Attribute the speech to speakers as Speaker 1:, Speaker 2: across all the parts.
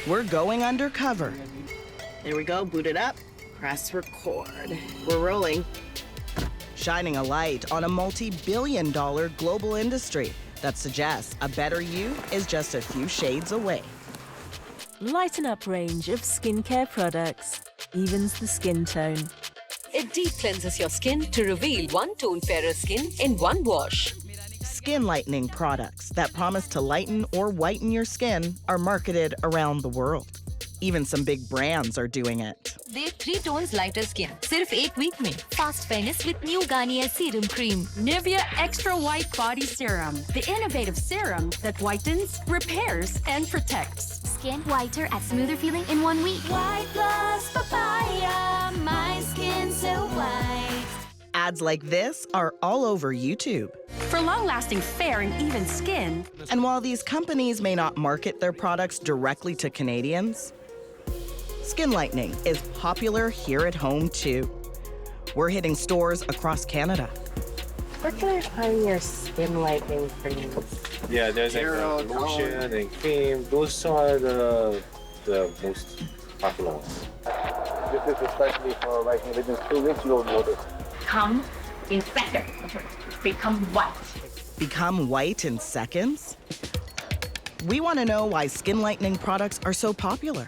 Speaker 1: We're going undercover.
Speaker 2: There we go, boot it up, press record. We're rolling.
Speaker 1: Shining a light on a multi-billion-dollar global industry that suggests a better you is just a few shades away.
Speaker 3: Lighten up range of skincare products evens the skin tone.
Speaker 4: It deep cleanses your skin to reveal one-tone fairer skin in one wash.
Speaker 1: Skin-lightening products that promise to lighten or whiten your skin are marketed around the world. Even some big brands are doing it.
Speaker 5: They 3 tones lighter skin. Sirf 1 week mein. Fast fairness with new Garnier Serum Cream.
Speaker 6: Nivea Extra White Body Serum. The innovative serum that whitens, repairs, and protects.
Speaker 7: Skin whiter and smoother feeling in 1 week.
Speaker 8: White plus papaya, my skin so white.
Speaker 1: Ads like this are all over YouTube.
Speaker 6: For long-lasting fair and even skin.
Speaker 1: And while these companies may not market their products directly to Canadians, skin lightening is popular here at home too. We're hitting stores across Canada.
Speaker 2: Where can I find your skin lightening creams?
Speaker 9: Yeah, there's like lotion and cream. Those are the most popular ones. This is especially for whitening. Within 2 weeks, you'll notice.
Speaker 10: Become in seconds. Become white.
Speaker 1: Become white in seconds? We want to know why skin lightening products are so popular.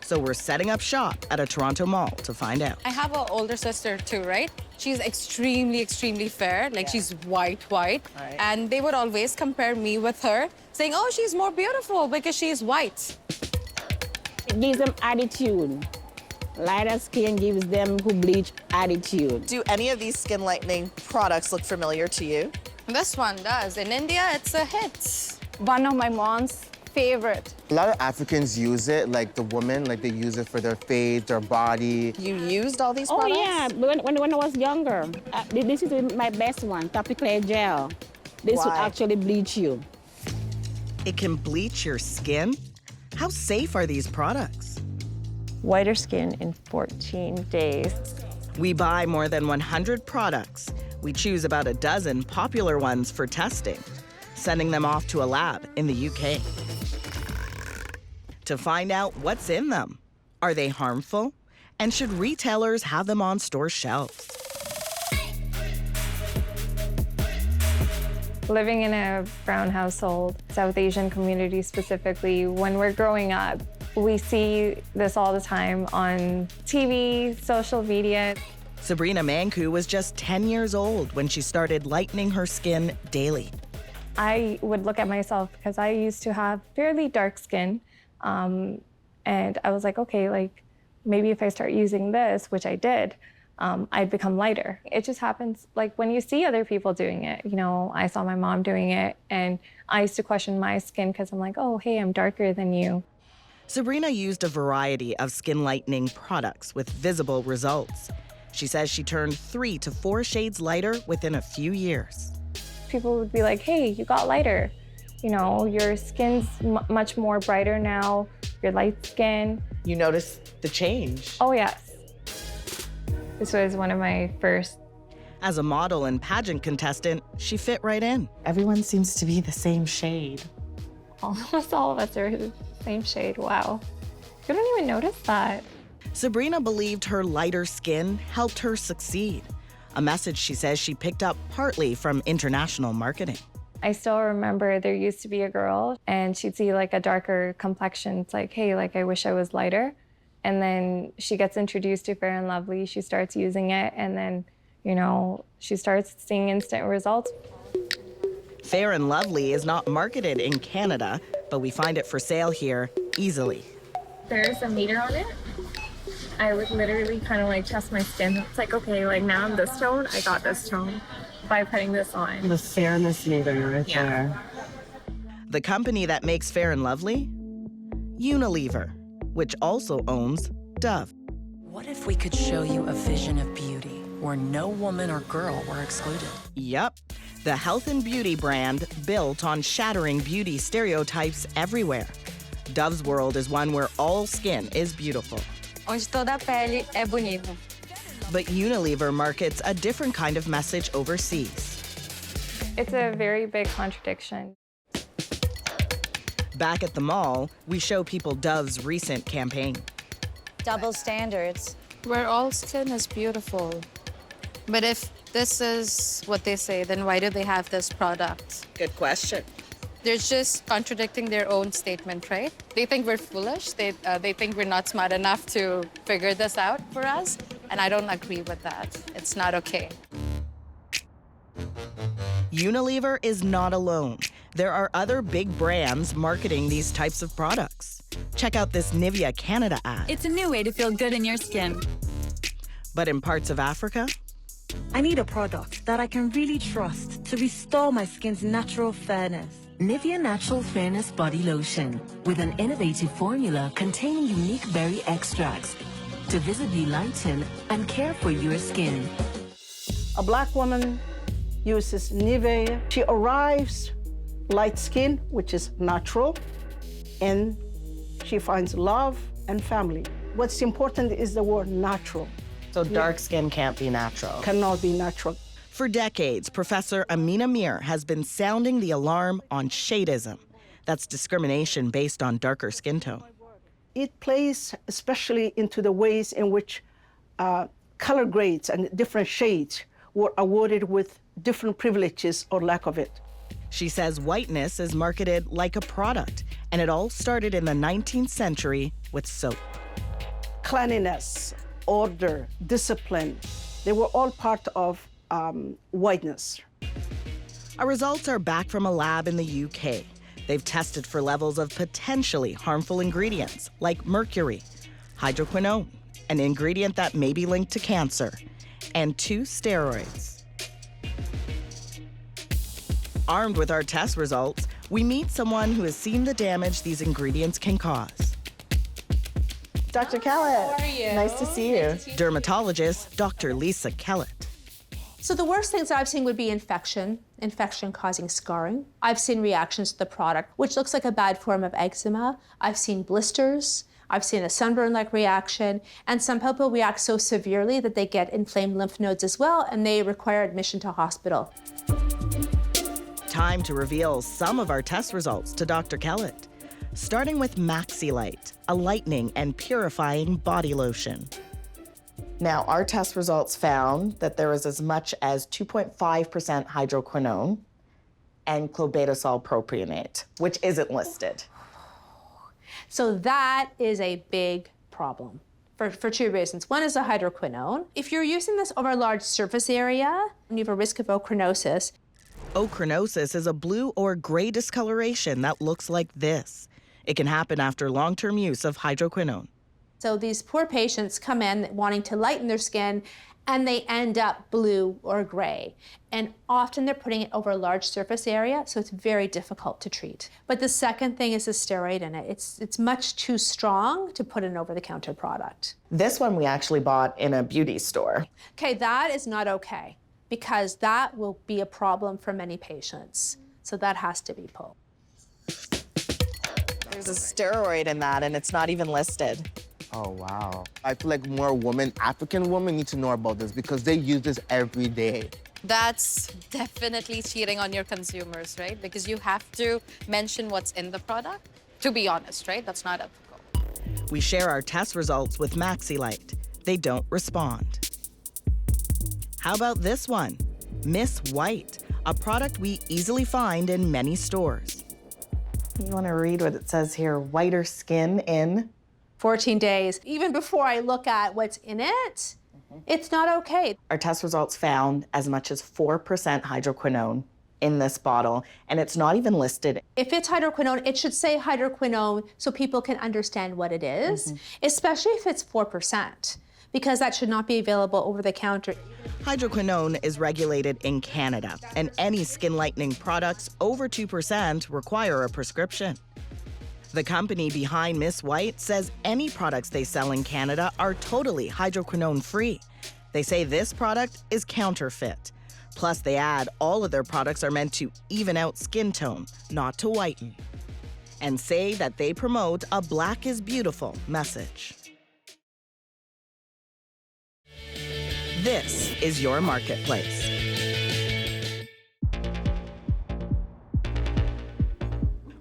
Speaker 1: So we're setting up shop at a Toronto mall to find out.
Speaker 11: I have an older sister too, right? She's extremely fair. Like she's white. Right. And they would always compare me with her, saying, oh, she's more beautiful because she's white.
Speaker 12: It gives them attitude. Lighter skin gives them who bleach attitude.
Speaker 13: Do any of these skin lightening products look familiar to you?
Speaker 11: This one does. In India, it's a hit.
Speaker 12: One of my mom's favorite.
Speaker 14: A lot of Africans use it, like the women, like they use it for their face, their body.
Speaker 13: You used all these products?
Speaker 12: Oh, yeah. When I was younger, this is my best one, topical gel. This will actually bleach you.
Speaker 1: It can bleach your skin? How safe are these products?
Speaker 15: Whiter skin in 14 days.
Speaker 1: We buy more than 100 products. We choose about a dozen popular ones for testing, sending them off to a lab in the UK. To find out what's in them. Are they harmful? And should retailers have them on store shelves?
Speaker 15: Living in a brown household, South Asian community specifically, when we're growing up, we see this all the time on TV, social media.
Speaker 1: Sabrina Manku was just 10 years old when she started lightening her skin daily.
Speaker 15: I would look at myself because I used to have fairly dark skin. And I was like, okay, like maybe if I start using this, which I did, I'd become lighter. It just happens like when you see other people doing it. You know, I saw my mom doing it and I used to question my skin because I'm like, oh, hey, I'm darker than you.
Speaker 1: Sabrina used a variety of skin lightening products with visible results. She says she turned 3 to 4 shades lighter within a few years.
Speaker 15: People would be like, hey, you got lighter. You know, your skin's much more brighter now, you're light skin.
Speaker 2: You noticed the change?
Speaker 15: Oh, yes. This was one of my first.
Speaker 1: As a model and pageant contestant, she fit right in.
Speaker 2: Everyone seems to be the same shade.
Speaker 15: Almost all of us are the same shade, wow. You don't even notice that.
Speaker 1: Sabrina believed her lighter skin helped her succeed, a message she says she picked up partly from international marketing.
Speaker 15: I still remember there used to be a girl and she'd see like a darker complexion. It's like, hey, like I wish I was lighter. And then she gets introduced to Fair & Lovely. She starts using it and then, you know, she starts seeing instant results.
Speaker 1: Fair & Lovely is not marketed in Canada, but we find it for sale here easily.
Speaker 15: There's a meter on it. I would literally kind of like test my skin. It's like, okay, like now I'm this tone, I got this tone by putting this on.
Speaker 2: The fairness meter right there.
Speaker 1: The company that makes Fair & Lovely? Unilever, which also owns Dove.
Speaker 16: What if we could show you a vision of beauty where no woman or girl were excluded?
Speaker 1: Yep, the health and beauty brand built on shattering beauty stereotypes everywhere. Dove's world is one where all skin is beautiful.
Speaker 11: Onde toda a pele é bonita.
Speaker 1: But Unilever markets a different kind of message overseas.
Speaker 15: It's a very big contradiction.
Speaker 1: Back at the mall, we show people Dove's recent campaign.
Speaker 5: Double standards.
Speaker 11: Where all skin is beautiful. But if this is what they say, then why do they have this product?
Speaker 2: Good question.
Speaker 11: They're just contradicting their own statement, right? They think we're foolish. They think we're not smart enough to figure this out for us. And I don't agree with that. It's not okay.
Speaker 1: Unilever is not alone. There are other big brands marketing these types of products. Check out this Nivea Canada ad.
Speaker 17: It's a new way to feel good in your skin.
Speaker 1: But in parts of Africa,
Speaker 18: I need a product that I can really trust to restore my skin's natural fairness.
Speaker 19: Nivea Natural Fairness Body Lotion with an innovative formula containing unique berry extracts to visibly lighten and care for your skin.
Speaker 20: A black woman uses Nivea. She arrives light skin, which is natural, and she finds love and family. What's important is the word natural.
Speaker 1: So dark skin can't be natural.
Speaker 20: Cannot be natural.
Speaker 1: For decades, Professor Amina Mir has been sounding the alarm on shadeism. That's discrimination based on darker skin tone.
Speaker 20: It plays especially into the ways in which color grades and different shades were awarded with different privileges or lack of it.
Speaker 1: She says whiteness is marketed like a product, and it all started in the 19th century with soap.
Speaker 20: Cleanliness, order, discipline, they were all part of whiteness.
Speaker 1: Our results are back from a lab in the UK. They've tested for levels of potentially harmful ingredients like mercury, hydroquinone, an ingredient that may be linked to cancer, and 2 steroids. Armed with our test results, we meet someone who has seen the damage these ingredients can cause.
Speaker 13: Dr. Kellett.
Speaker 21: How are you?
Speaker 13: Nice to see you.
Speaker 1: Dermatologist Dr. Lisa Kellett.
Speaker 21: So the worst things I've seen would be infection causing scarring. I've seen reactions to the product, which looks like a bad form of eczema. I've seen blisters. I've seen a sunburn-like reaction. And some people react so severely that they get inflamed lymph nodes as well, and they require admission to hospital.
Speaker 1: Time to reveal some of our test results to Dr. Kellett, starting with MaxiLight, a lightening and purifying body lotion.
Speaker 13: Now, our test results found that there was as much as 2.5% hydroquinone and clobetasol propionate, which isn't listed.
Speaker 21: So that is a big problem for 2 reasons. One is the hydroquinone. If you're using this over a large surface area, you have a risk of ochronosis.
Speaker 1: Ochronosis is a blue or gray discoloration that looks like this. It can happen after long-term use of hydroquinone.
Speaker 21: So these poor patients come in wanting to lighten their skin, and they end up blue or gray. And often they're putting it over a large surface area, so it's very difficult to treat. But the second thing is the steroid in it. It's much too strong to put an over-the-counter product.
Speaker 13: This one we actually bought in a beauty store.
Speaker 21: Okay, that is not okay, because that will be a problem for many patients. So that has to be pulled.
Speaker 13: There's a steroid in that, and it's not even listed.
Speaker 14: Oh, wow. I feel like more African women need to know about this because they use this every day.
Speaker 11: That's definitely cheating on your consumers, right? Because you have to mention what's in the product. To be honest, right? That's not ethical.
Speaker 1: We share our test results with MaxiLight. They don't respond. How about this one? Miss White, a product we easily find in many stores.
Speaker 13: You want to read what it says here? Whiter skin in
Speaker 21: 14 days. Even before I look at what's in it, it's not okay.
Speaker 13: Our test results found as much as 4% hydroquinone in this bottle, and it's not even listed.
Speaker 21: If it's hydroquinone, it should say hydroquinone so people can understand what it is, especially if it's 4%, because that should not be available over the counter.
Speaker 1: Hydroquinone is regulated in Canada, and any skin lightening products over 2% require a prescription. The company behind Miss White says any products they sell in Canada are totally hydroquinone-free. They say this product is counterfeit. Plus, they add all of their products are meant to even out skin tone, not to whiten. And say that they promote a Black is Beautiful message. This is your marketplace.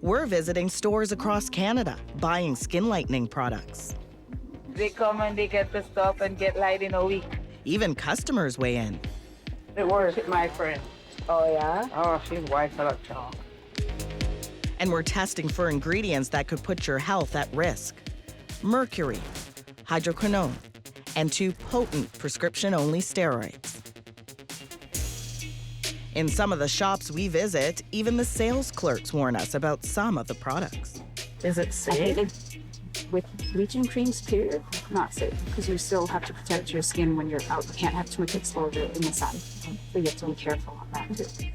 Speaker 1: We're visiting stores across Canada, buying skin lightening products.
Speaker 3: They come and they get the stuff and get light in a week.
Speaker 1: Even customers weigh in.
Speaker 3: It works with my friend. Oh, yeah? Oh, she's white for that job.
Speaker 1: And we're testing for ingredients that could put your health at risk. Mercury, hydroquinone, and 2 potent prescription-only steroids. In some of the shops we visit, even the sales clerks warn us about some of the products.
Speaker 6: Is it safe? With bleaching creams, period, not safe, because you still have to protect your skin when you're out. You can't have too much exposure in the sun. So you have to be careful on that too.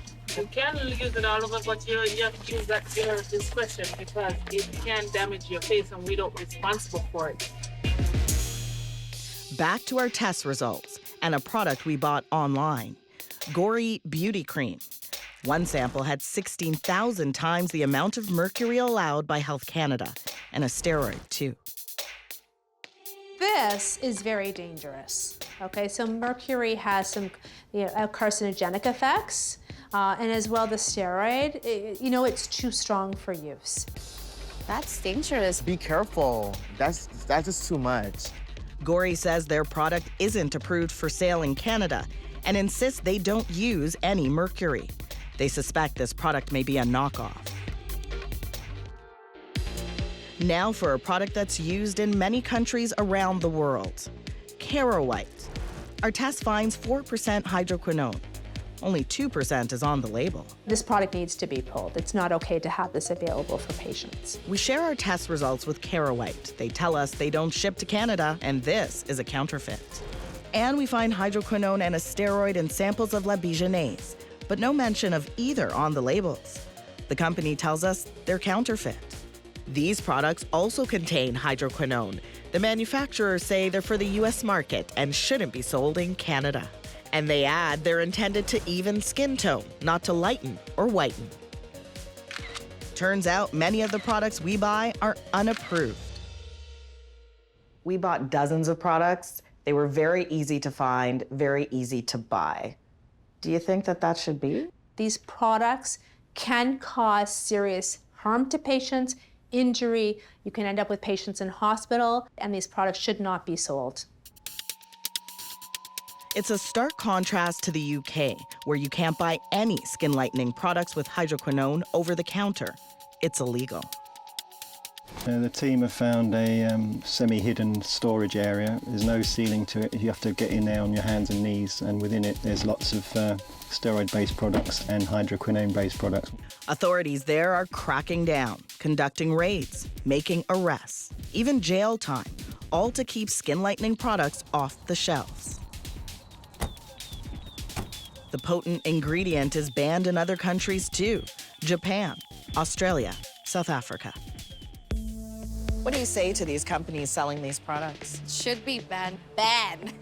Speaker 3: You can use it all over, but you have to use that to your discretion because it can damage your face and we don't responsible for it.
Speaker 1: Back to our test results and a product we bought online. Gory Beauty Cream. One sample had 16,000 times the amount of mercury allowed by Health Canada, and a steroid too.
Speaker 21: This is very dangerous. Okay, so mercury has some carcinogenic effects, and as well the steroid, it's too strong for use.
Speaker 13: That's dangerous.
Speaker 14: Be careful. That's just too much.
Speaker 1: Gory says their product isn't approved for sale in Canada and insists they don't use any mercury. They suspect this product may be a knockoff. Now for a product that's used in many countries around the world. White. Our test finds 4% hydroquinone. Only 2% is on the label.
Speaker 21: This product needs to be pulled. It's not okay to have this available for patients.
Speaker 1: We share our test results with White. They tell us they don't ship to Canada, and this is a counterfeit. And we find hydroquinone and a steroid in samples of La Bigenaise, but no mention of either on the labels. The company tells us they're counterfeit. These products also contain hydroquinone. The manufacturers say they're for the U.S. market and shouldn't be sold in Canada. And they add they're intended to even skin tone, not to lighten or whiten. Turns out many of the products we buy are unapproved.
Speaker 13: We bought dozens of products. They were very easy to find, very easy to buy. Do you think that should be?
Speaker 21: These products can cause serious harm to patients, injury. You can end up with patients in hospital, and these products should not be sold.
Speaker 1: It's a stark contrast to the UK, where you can't buy any skin lightening products with hydroquinone over the counter. It's illegal.
Speaker 22: The team have found a semi-hidden storage area. There's no ceiling to it. You have to get in there on your hands and knees, and within it there's lots of steroid-based products and hydroquinone-based products.
Speaker 1: Authorities there are cracking down, conducting raids, making arrests, even jail time, all to keep skin lightening products off the shelves. The potent ingredient is banned in other countries too: Japan, Australia, South Africa.
Speaker 13: What do you say to these companies selling these products?
Speaker 23: Should be banned. Banned.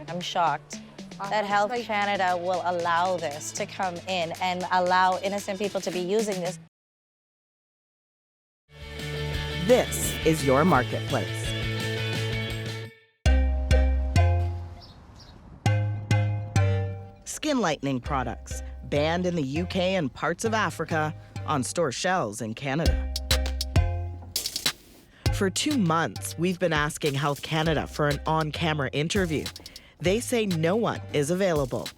Speaker 24: I'm shocked that Health Canada will allow this to come in and allow innocent people to be using this.
Speaker 1: This is your marketplace. Skin lightening products, banned in the UK and parts of Africa, on store shelves in Canada. For 2 months, we've been asking Health Canada for an on-camera interview. They say no one is available.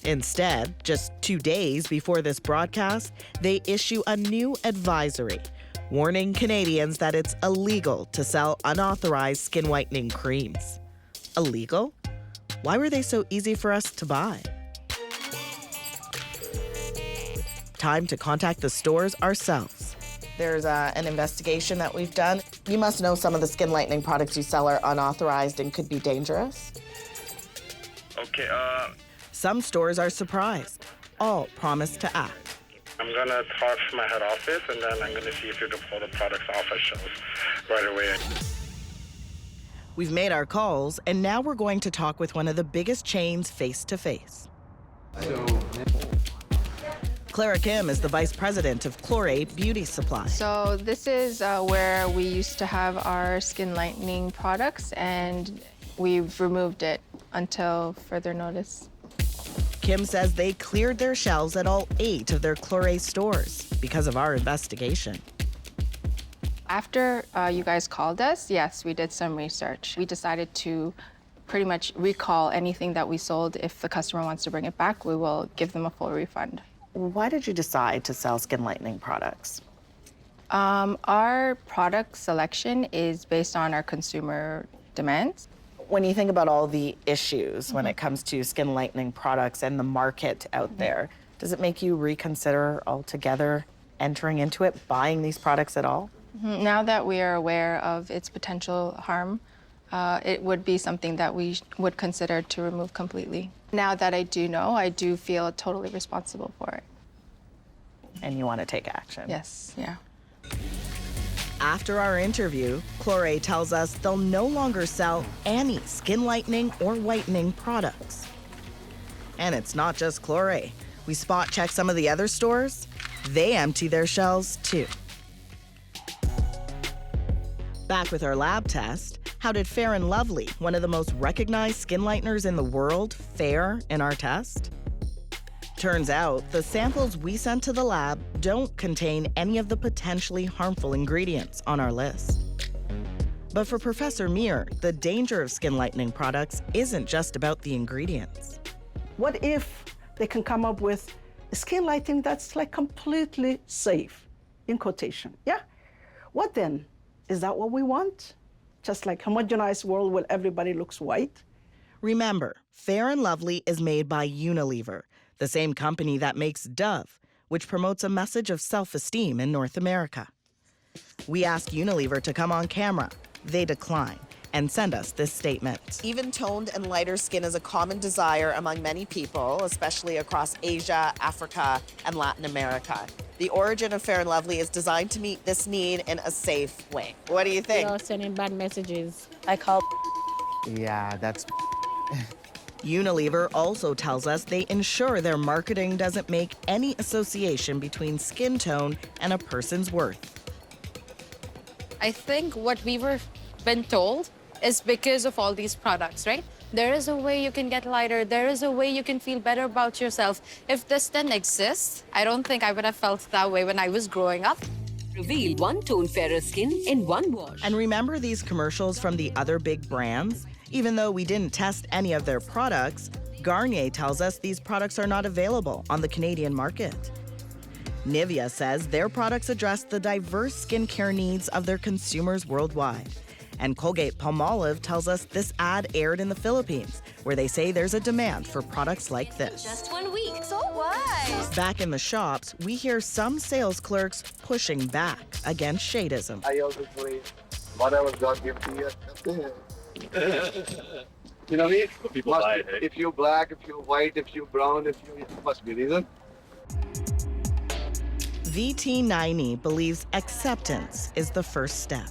Speaker 1: Instead, just 2 days before this broadcast, they issue a new advisory, warning Canadians that it's illegal to sell unauthorized skin whitening creams. Illegal? Why were they so easy for us to buy? Time to contact the stores ourselves.
Speaker 13: There's an investigation that we've done. You must know some of the skin lightening products you sell are unauthorized and could be dangerous.
Speaker 25: Okay,
Speaker 1: Some stores are surprised. All promise to act.
Speaker 25: I'm gonna talk to my head office and then I'm gonna see if you can pull the products off our shelves right away.
Speaker 1: We've made our calls, and now we're going to talk with one of the biggest chains face to face. Clara Kim is the vice president of Chlorate Beauty Supply.
Speaker 26: So this is where we used to have our skin lightening products, and we've removed it until further notice.
Speaker 1: Kim says they cleared their shelves at all 8 of their Chlorate stores because of our investigation.
Speaker 26: After you guys called us, yes, we did some research. We decided to pretty much recall anything that we sold. If the customer wants to bring it back, we will give them a full refund.
Speaker 13: Why did you decide to sell skin lightening products?
Speaker 26: Our product selection is based on our consumer demands.
Speaker 13: When you think about all the issues when it comes to skin lightening products and the market out there, does it make you reconsider altogether entering into it, buying these products at all?
Speaker 26: Now that we are aware of its potential harm, it would be something that we would consider to remove completely. Now that I do know, I do feel totally responsible for it.
Speaker 13: And you want to take action?
Speaker 26: Yes, yeah.
Speaker 1: After our interview, Chlore tells us they'll no longer sell any skin lightening or whitening products. And it's not just Chlore. We spot check some of the other stores. They empty their shelves too. Back with our lab test, how did Fair & Lovely, one of the most recognized skin lighteners in the world, fare in our test? Turns out, the samples we sent to the lab don't contain any of the potentially harmful ingredients on our list. But for Professor Mir, the danger of skin lightening products isn't just about the ingredients.
Speaker 20: What if they can come up with skin lightening that's like completely safe, in quotation, yeah? What then? Is that what we want? Just like homogenized world where everybody looks white?
Speaker 1: Remember, Fair & Lovely is made by Unilever, the same company that makes Dove, which promotes a message of self-esteem in North America. We asked Unilever to come on camera. They decline and send us this statement.
Speaker 13: Even-toned and lighter skin is a common desire among many people, especially across Asia, Africa, and Latin America. The origin of Fair & Lovely is designed to meet this need in a safe way. What do you think?
Speaker 2: You're sending bad messages.
Speaker 24: I call.
Speaker 14: Yeah, that's...
Speaker 1: Unilever also tells us they ensure their marketing doesn't make any association between skin tone and a person's worth.
Speaker 11: I think what we were been told is because of all these products, right? There is a way you can get lighter. There is a way you can feel better about yourself. If this didn't exist, I don't think I would have felt that way when I was growing up.
Speaker 19: Reveal one-tone fairer skin in one wash.
Speaker 1: And remember these commercials from the other big brands? Even though we didn't test any of their products, Garnier tells us these products are not available on the Canadian market. Nivea says their products address the diverse skincare needs of their consumers worldwide. And Colgate-Palmolive tells us this ad aired in the Philippines, where they say there's a demand for products like this.
Speaker 5: Just 1 week. So what?
Speaker 1: Back in the shops, we hear some sales clerks pushing back against shadeism.
Speaker 4: I always believe whatever God gives to you, that's it. You know what I mean?
Speaker 7: People buy it,
Speaker 4: if you're black, if you're white, if you're brown, it must be reason.
Speaker 1: VT Naini believes acceptance is the first step.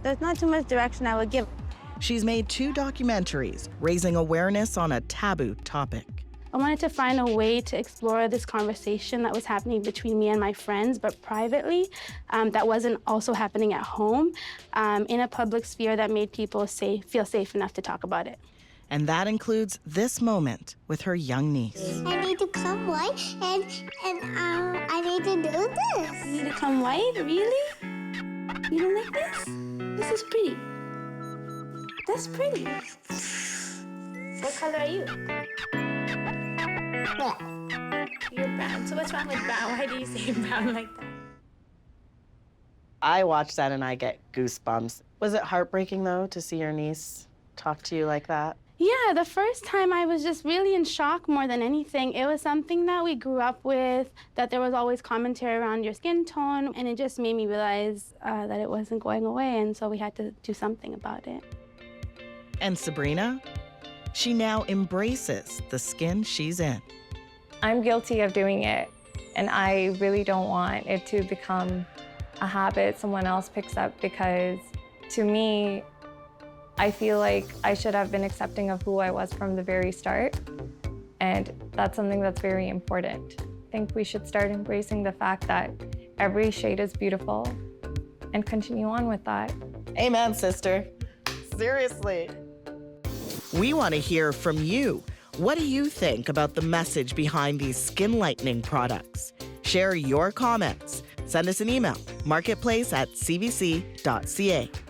Speaker 8: There's not too much direction I would give.
Speaker 1: She's made 2 documentaries raising awareness on a taboo topic.
Speaker 8: I wanted to find a way to explore this conversation that was happening between me and my friends, but privately, that wasn't also happening at home, in a public sphere that made people feel safe enough to talk about it.
Speaker 1: And that includes this moment with her young niece.
Speaker 8: I need to come white, and I need to do this. You need to come white? Really? You don't like this? This is pretty. That's pretty. What color are you? Brown. You're brown. So what's wrong with brown? Why do you say brown like that?
Speaker 13: I watch that and I get goosebumps. Was it heartbreaking, though, to see your niece talk to you like that?
Speaker 8: Yeah, the first time I was just really in shock more than anything. It was something that we grew up with, that there was always commentary around your skin tone, and it just made me realize that it wasn't going away, and so we had to do something about it.
Speaker 1: And Sabrina? She now embraces the skin she's in.
Speaker 15: I'm guilty of doing it, and I really don't want it to become a habit someone else picks up, because to me, I feel like I should have been accepting of who I was from the very start, and that's something that's very important. I think we should start embracing the fact that every shade is beautiful and continue on with that.
Speaker 13: Amen, sister. Seriously.
Speaker 1: We want to hear from you. What do you think about the message behind these skin lightening products? Share your comments. Send us an email Marketplace at CBC.ca.